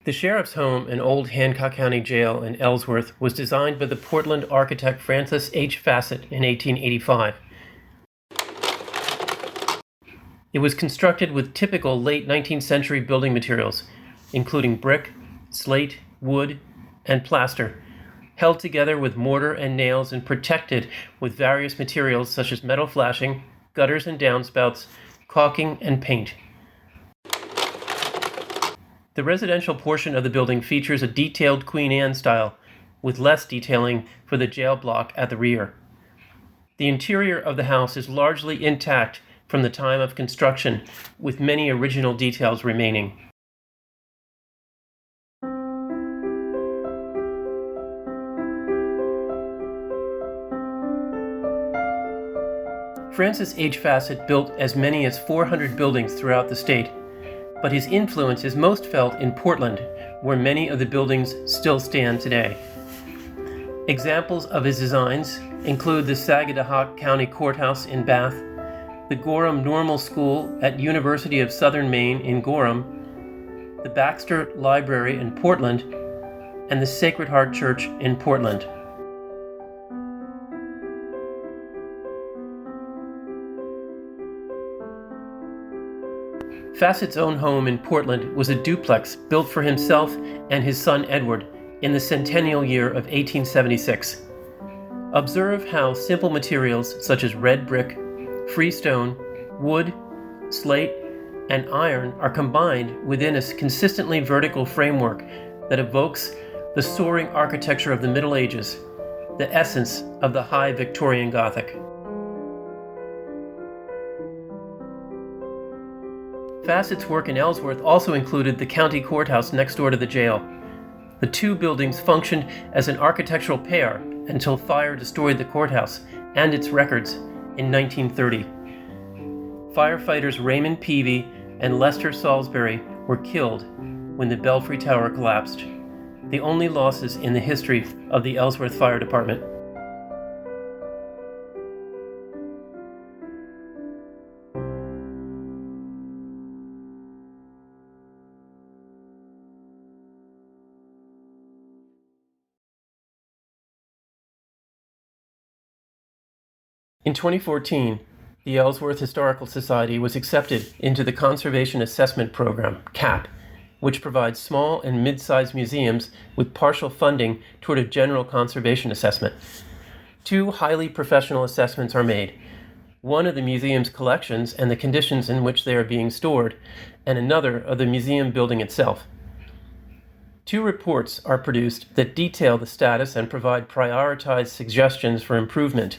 The sheriff's home in Old Hancock County Jail in Ellsworth was designed by the Portland architect Francis H. Fassett in 1885. It was constructed with typical late 19th century building materials, including brick, slate, wood, and plaster, held together with mortar and nails and protected with various materials such as metal flashing, gutters and downspouts, caulking, and paint. The residential portion of the building features a detailed Queen Anne style, with less detailing for the jail block at the rear. The interior of the house is largely intact from the time of construction, with many original details remaining. Francis H. Fassett built as many as 400 buildings throughout the state, but his influence is most felt in Portland, where many of the buildings still stand today. Examples of his designs include the Sagadahoc County Courthouse in Bath, the Gorham Normal School at University of Southern Maine in Gorham, the Baxter Library in Portland, and the Sacred Heart Church in Portland. Fassett's own home in Portland was a duplex built for himself and his son Edward in the centennial year of 1876. Observe how simple materials such as red brick, freestone, wood, slate, and iron are combined within a consistently vertical framework that evokes the soaring architecture of the Middle Ages, the essence of the high Victorian Gothic. Fassett's work in Ellsworth also included the county courthouse next door to the jail. The two buildings functioned as an architectural pair until fire destroyed the courthouse and its records in 1930. Firefighters Raymond Peavy and Lester Salisbury were killed when the Belfry Tower collapsed, the only losses in the history of the Ellsworth Fire Department. In 2014, the Ellsworth Historical Society was accepted into the Conservation Assessment Program, CAP, which provides small and mid-sized museums with partial funding toward a general conservation assessment. Two highly professional assessments are made, one of the museum's collections and the conditions in which they are being stored, and another of the museum building itself. Two reports are produced that detail the status and provide prioritized suggestions for improvement.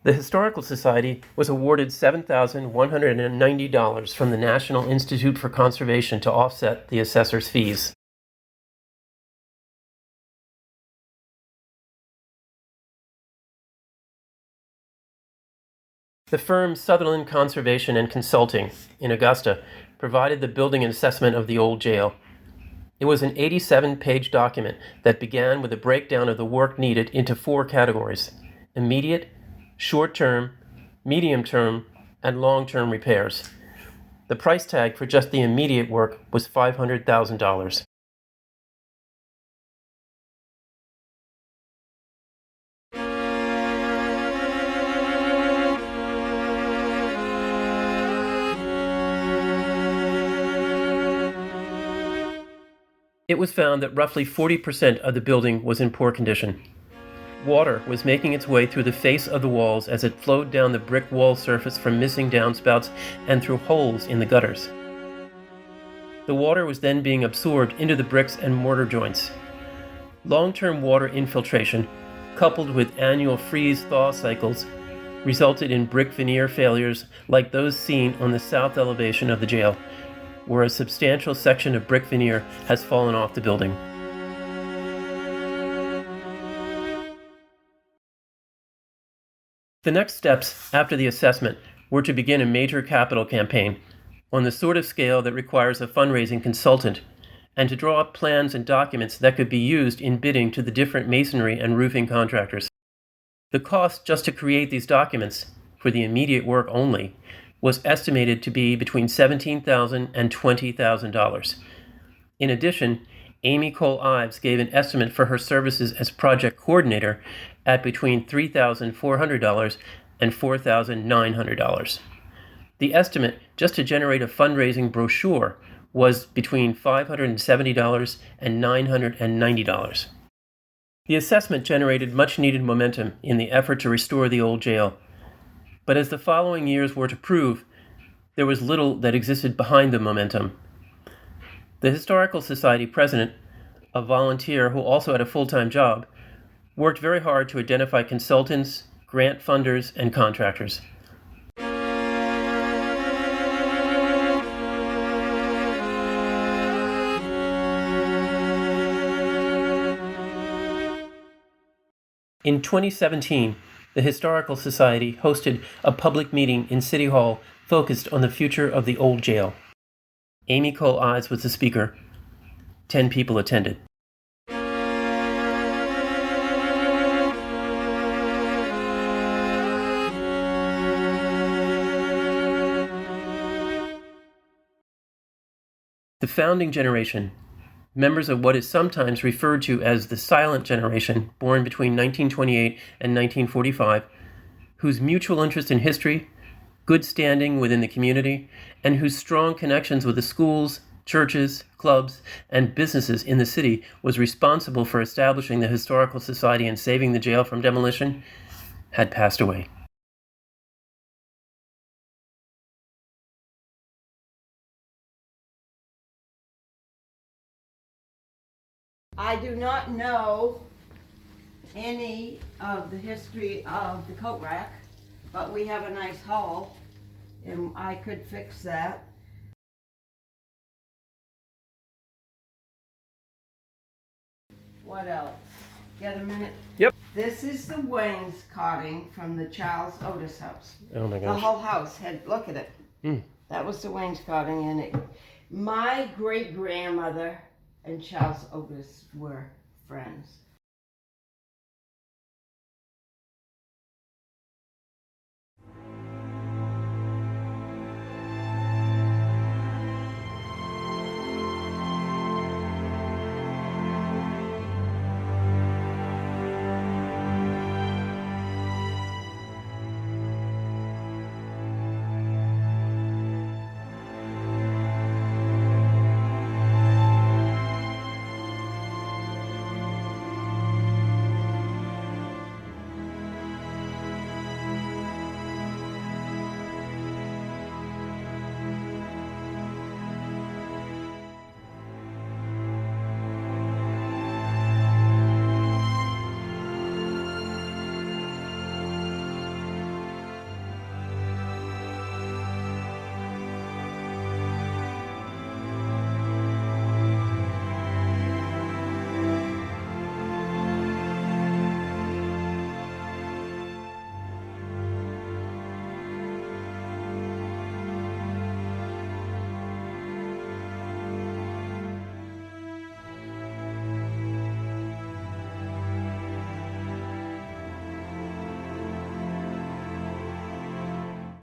The Historical Society was awarded $7,190 from the National Institute for Conservation to offset the assessor's fees. The firm Sutherland Conservation and Consulting in Augusta provided the building and assessment of the old jail. It was an 87-page document that began with a breakdown of the work needed into 4 categories: immediate, short-term, medium-term, and long-term repairs. The price tag for just the immediate work was $500,000. It was found that roughly 40% of the building was in poor condition. Water was making its way through the face of the walls as it flowed down the brick wall surface from missing downspouts and through holes in the gutters. The water was then being absorbed into the bricks and mortar joints. Long-term water infiltration, coupled with annual freeze-thaw cycles, resulted in brick veneer failures like those seen on the south elevation of the jail, where a substantial section of brick veneer has fallen off the building. The next steps after the assessment were to begin a major capital campaign on the sort of scale that requires a fundraising consultant, and to draw up plans and documents that could be used in bidding to the different masonry and roofing contractors. The cost just to create these documents, for the immediate work only, was estimated to be between $17,000 and $20,000. In addition, Amy Cole Ives gave an estimate for her services as project coordinator at between $3,400 and $4,900. The estimate just to generate a fundraising brochure was between $570 and $990. The assessment generated much needed momentum in the effort to restore the old jail. But as the following years were to prove, there was little that existed behind the momentum. The Historical Society president, a volunteer who also had a full-time job, worked very hard to identify consultants, grant funders, and contractors. In 2017, the Historical Society hosted a public meeting in City Hall focused on the future of the old jail. Amy Cole Ives was the speaker. 10 people attended. The founding generation, members of what is sometimes referred to as the silent generation, born between 1928 and 1945, whose mutual interest in history, good standing within the community, and whose strong connections with the schools, churches, clubs, and businesses in the city was responsible for establishing the Historical Society and saving the jail from demolition, had passed away. I do not know any of the history of the coat rack, but we have a nice hall, and I could fix that. What else? Get a minute? Yep. This is the wainscoting from the Charles Otis house. Oh my The gosh. whole house had, look at it. Mm. That was the wainscoting in it. My great grandmother and Charles Otis were friends.